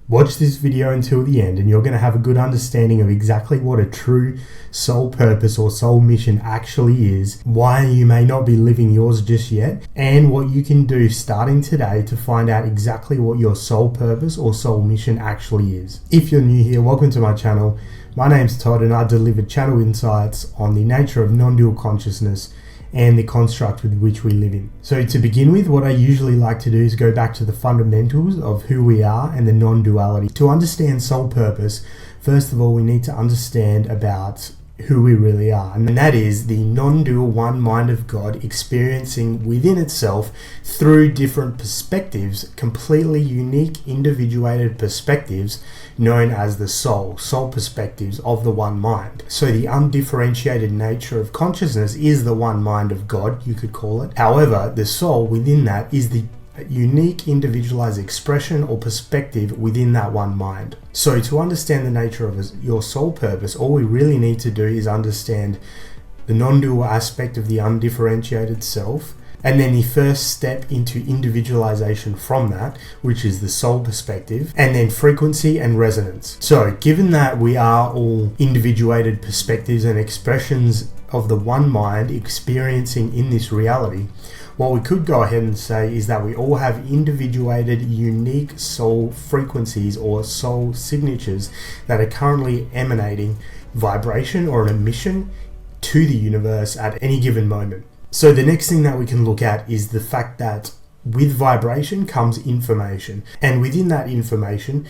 Watch this video until the end and you're going to have a good understanding of exactly what a true soul purpose or soul mission actually is, why you may not be living yours just yet, and what you can do starting today to find out exactly what your soul purpose or soul mission actually is. If you're new here, welcome to my channel. My name's Todd and I deliver channel insights on the nature of non-dual consciousness and the construct with which we live in. So to begin with, what I usually like to do is go back to the fundamentals of who we are and the non-duality. To understand soul purpose, first of all, we need to understand about who we really are, and that is the non-dual one mind of God experiencing within itself through different perspectives, completely unique individuated perspectives known as the soul perspectives of the one mind. So the undifferentiated nature of consciousness is the one mind of God, you could call it. However, the soul within that is the unique individualized expression or perspective within that one mind. So to understand the nature of your soul purpose, all we really need to do is understand the non-dual aspect of the undifferentiated self, and then the first step into individualization from that, which is the soul perspective, and then frequency and resonance. So given that we are all individuated perspectives and expressions of the one mind experiencing in this reality, what we could go ahead and say is that we all have individuated, unique soul frequencies or soul signatures that are currently emanating vibration or an emission to the universe at any given moment. So the next thing that we can look at is the fact that with vibration comes information, and within that information,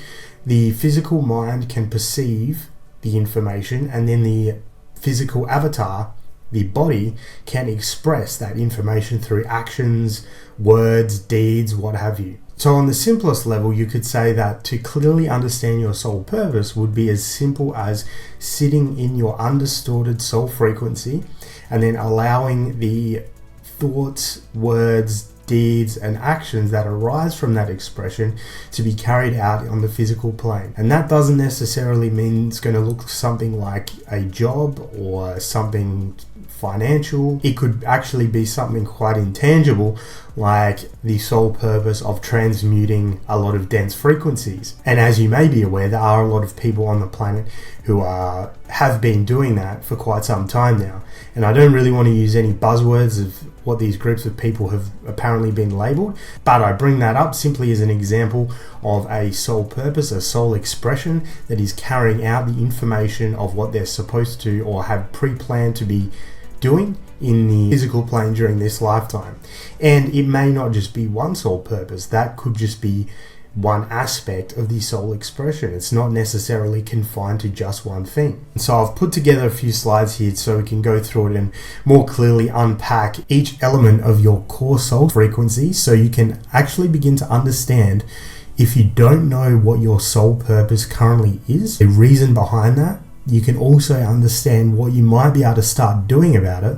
the physical mind can perceive the information, and then the physical avatar, the body, can express that information through actions, words, deeds, what have you. So on the simplest level, you could say that to clearly understand your soul purpose would be as simple as sitting in your undistorted soul frequency and then allowing the thoughts, words, deeds and actions that arise from that expression to be carried out on the physical plane. And that doesn't necessarily mean it's going to look something like a job or something financial. It could actually be something quite intangible, like the sole purpose of transmuting a lot of dense frequencies. And as you may be aware, there are a lot of people on the planet who have been doing that for quite some time now. And I don't really want to use any buzzwords of what these groups of people have apparently been labeled, but I bring that up simply as an example of a soul purpose, a soul expression that is carrying out the information of what they're supposed to or have pre-planned to be doing in the physical plane during this lifetime. And it may not just be one soul purpose, that could just be one aspect of the soul expression. It's not necessarily confined to just one thing. So I've put together a few slides here so we can go through it and more clearly unpack each element of your core soul frequency, so you can actually begin to understand, if you don't know what your soul purpose currently is, the reason behind that, you can also understand what you might be able to start doing about it,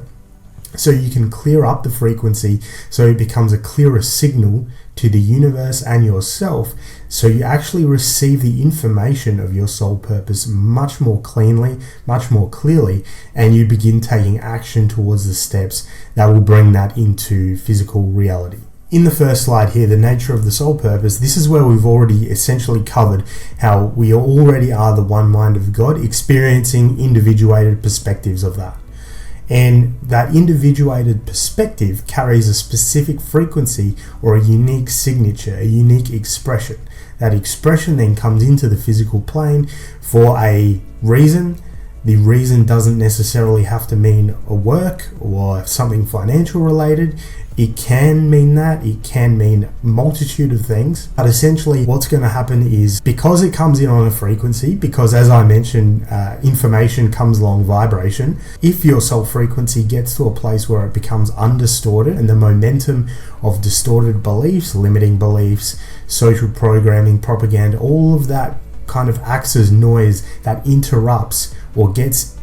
so you can clear up the frequency so it becomes a clearer signal to the universe and yourself, so you actually receive the information of your soul purpose much more cleanly, much more clearly, and you begin taking action towards the steps that will bring that into physical reality. In the first slide here, the nature of the soul purpose, this is where we've already essentially covered how we already are the one mind of God, experiencing individuated perspectives of that. And that individuated perspective carries a specific frequency or a unique signature, a unique expression. That expression then comes into the physical plane for a reason. The reason doesn't necessarily have to mean a work or something financial related. It can mean that, it can mean a multitude of things, but essentially what's going to happen is, because it comes in on a frequency, because as I mentioned, information comes along vibration, if your soul frequency gets to a place where it becomes undistorted and the momentum of distorted beliefs, limiting beliefs, social programming, propaganda, all of that kind of acts as noise that interrupts or gets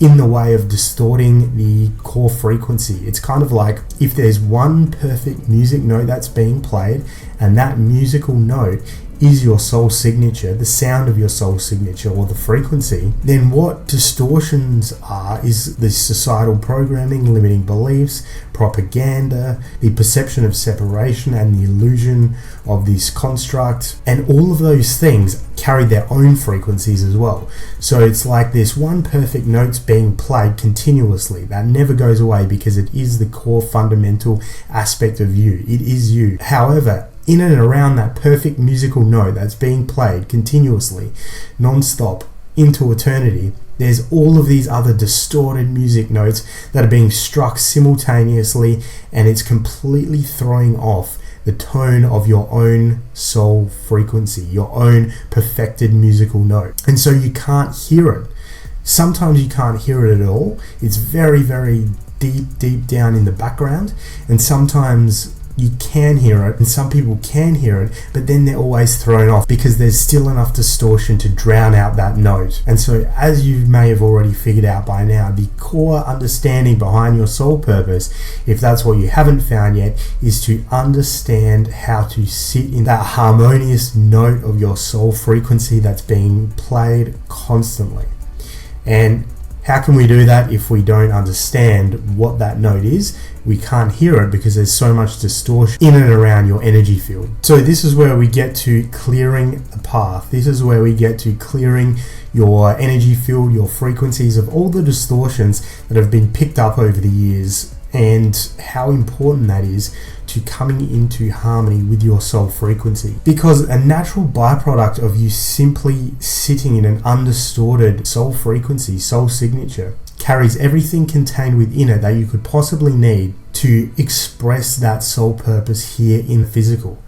in the way of distorting the core frequency. It's kind of like if there's one perfect music note that's being played and that musical note is your soul signature, the sound of your soul signature or the frequency, then what distortions are is the societal programming, limiting beliefs, propaganda, the perception of separation and the illusion of this construct, and all of those things carry their own frequencies as well. So it's like this one perfect note's being played continuously that never goes away because it is the core fundamental aspect of you. It is you. However, in and around that perfect musical note that's being played continuously, non-stop, into eternity, there's all of these other distorted music notes that are being struck simultaneously, and it's completely throwing off the tone of your own soul frequency, your own perfected musical note. And so you can't hear it. Sometimes you can't hear it at all. It's very, very deep down in the background, and sometimes you can hear it, and some people can hear it, but then they're always thrown off because there's still enough distortion to drown out that note. And so, as you may have already figured out by now, the core understanding behind your soul purpose, if that's what you haven't found yet, is to understand how to sit in that harmonious note of your soul frequency that's being played constantly. And how can we do that if we don't understand what that note is? We can't hear it because there's so much distortion in and around your energy field. So this is where we get to clearing the path. This is where we get to clearing your energy field, your frequencies of all the distortions that have been picked up over the years, and how important that is to coming into harmony with your soul frequency. Because a natural byproduct of you simply sitting in an undistorted soul frequency, soul signature, carries everything contained within it that you could possibly need to express that soul purpose here in the physical.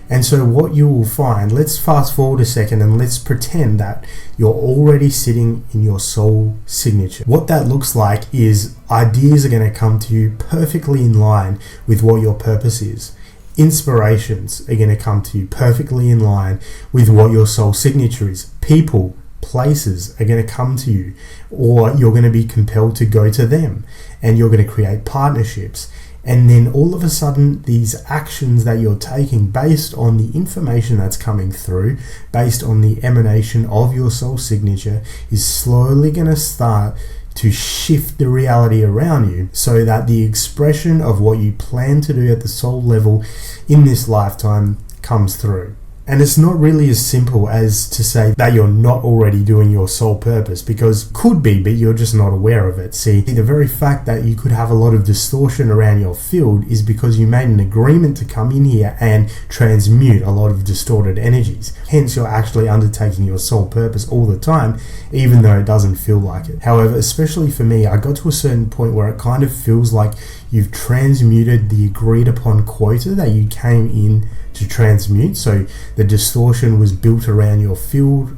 And so what you will find, let's fast forward a second and let's pretend that you're already sitting in your soul signature. What that looks like is ideas are going to come to you perfectly in line with what your purpose is. Inspirations are going to come to you perfectly in line with what your soul signature is. People, places are going to come to you, or you're going to be compelled to go to them, and you're going to create partnerships. And then all of a sudden, these actions that you're taking based on the information that's coming through, based on the emanation of your soul signature, is slowly going to start to shift the reality around you so that the expression of what you plan to do at the soul level in this lifetime comes through. And it's not really as simple as to say that you're not already doing your soul purpose, because could be, but you're just not aware of it. See, the very fact that you could have a lot of distortion around your field is because you made an agreement to come in here and transmute a lot of distorted energies. Hence, you're actually undertaking your soul purpose all the time, even though it doesn't feel like it. However, especially for me, I got to a certain point where it kind of feels like you've transmuted the agreed upon quota that you came in to transmute. So the distortion was built around your field.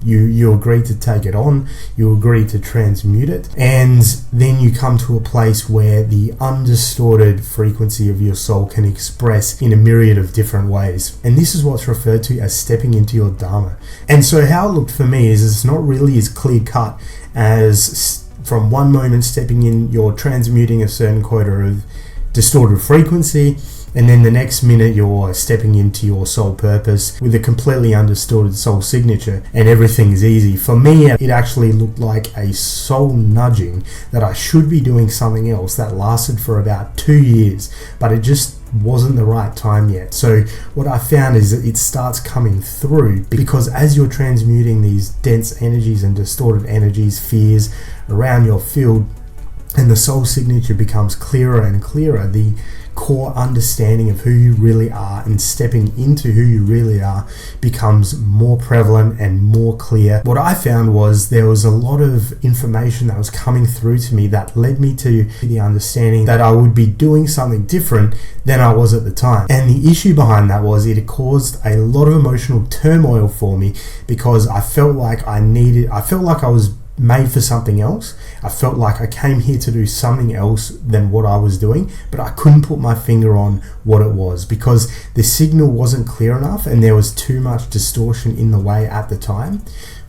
You agreed to take it on, you agreed to transmute it, and then you come to a place where the undistorted frequency of your soul can express in a myriad of different ways. And this is what's referred to as stepping into your Dharma. And so how it looked for me is it's not really as clear cut as from one moment stepping in, you're transmuting a certain quota of distorted frequency, and then the next minute you're stepping into your soul purpose with a completely undistorted soul signature and everything is easy. For me, it actually looked like a soul nudging that I should be doing something else that lasted for about 2 years, but it just wasn't the right time yet. So what I found is that it starts coming through because as you're transmuting these dense energies and distorted energies, fears around your field, and the soul signature becomes clearer and clearer, the core understanding of who you really are and stepping into who you really are becomes more prevalent and more clear. What I found was there was a lot of information that was coming through to me that led me to the understanding that I would be doing something different than I was at the time. And the issue behind that was it caused a lot of emotional turmoil for me because I felt like I was made for something else. I felt like I came here to do something else than what I was doing, but I couldn't put my finger on what it was because the signal wasn't clear enough and there was too much distortion in the way at the time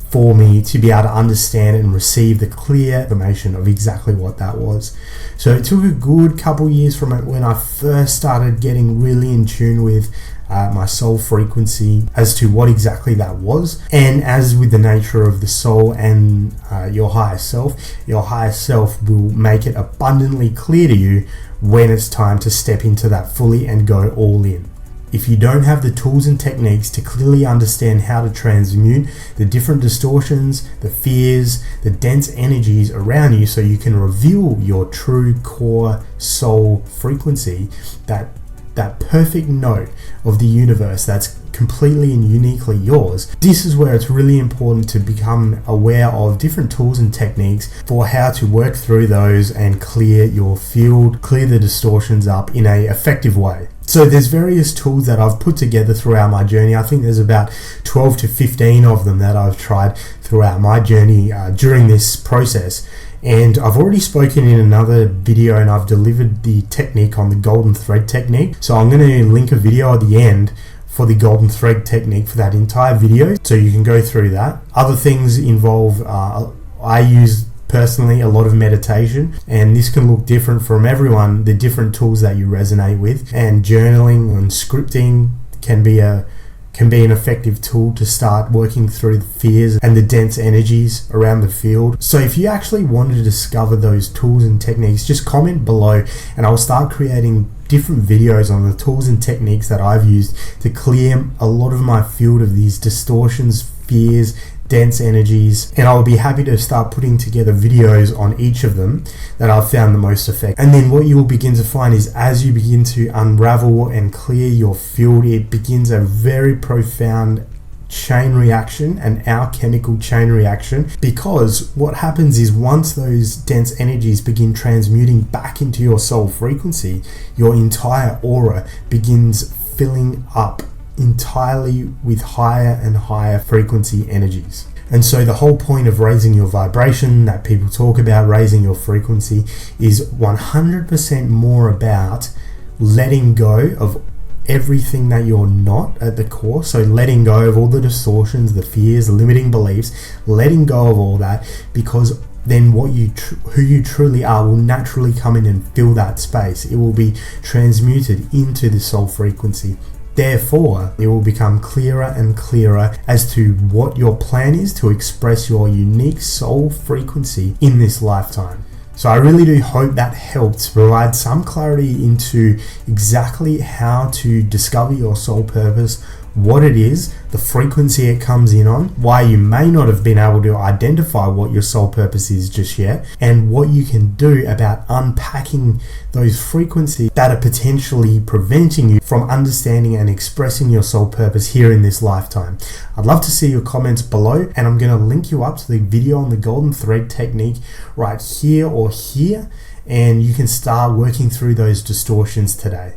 for me to be able to understand and receive the clear information of exactly what that was. So it took a good couple years from when I first started getting really in tune with my soul frequency as to what exactly that was. And as with the nature of the soul and your higher self will make it abundantly clear to you when it's time to step into that fully and go all in. If you don't have the tools and techniques to clearly understand how to transmute the different distortions, the fears, the dense energies around you so you can reveal your true core soul frequency, that perfect note of the universe that's completely and uniquely yours, this is where it's really important to become aware of different tools and techniques for how to work through those and clear your field, clear the distortions up in an effective way. So there's various tools that I've put together throughout my journey. I think there's about 12 to 15 of them that I've tried throughout my journey during this process. And I've already spoken in another video and I've delivered the technique on the golden thread technique. So I'm going to link a video at the end for the golden thread technique for that entire video, so you can go through that. Other things involve, I use personally a lot of meditation, and this can look different from everyone, the different tools that you resonate with, and journaling and scripting can be an effective tool to start working through the fears and the dense energies around the field. So if you actually want to discover those tools and techniques, just comment below and I'll start creating different videos on the tools and techniques that I've used to clear a lot of my field of these distortions, fears, dense energies, and I'll be happy to start putting together videos on each of them that I've found the most effective. And then what you will begin to find is as you begin to unravel and clear your field, it begins a very profound chain reaction, an alchemical chain reaction, because what happens is once those dense energies begin transmuting back into your soul frequency, your entire aura begins filling up entirely with higher and higher frequency energies. And so the whole point of raising your vibration that people talk about, raising your frequency, is 100% more about letting go of everything that you're not at the core. So letting go of all the distortions, the fears, the limiting beliefs, letting go of all that, because then who you truly are will naturally come in and fill that space. It will be transmuted into the soul frequency. Therefore, it will become clearer and clearer as to what your plan is to express your unique soul frequency in this lifetime. So I really do hope that helped provide some clarity into exactly how to discover your soul purpose, what it is, the frequency it comes in on, why you may not have been able to identify what your soul purpose is just yet, and what you can do about unpacking those frequencies that are potentially preventing you from understanding and expressing your soul purpose here in this lifetime. I'd love to see your comments below, and I'm going to link you up to the video on the golden thread technique right here or here, and you can start working through those distortions today.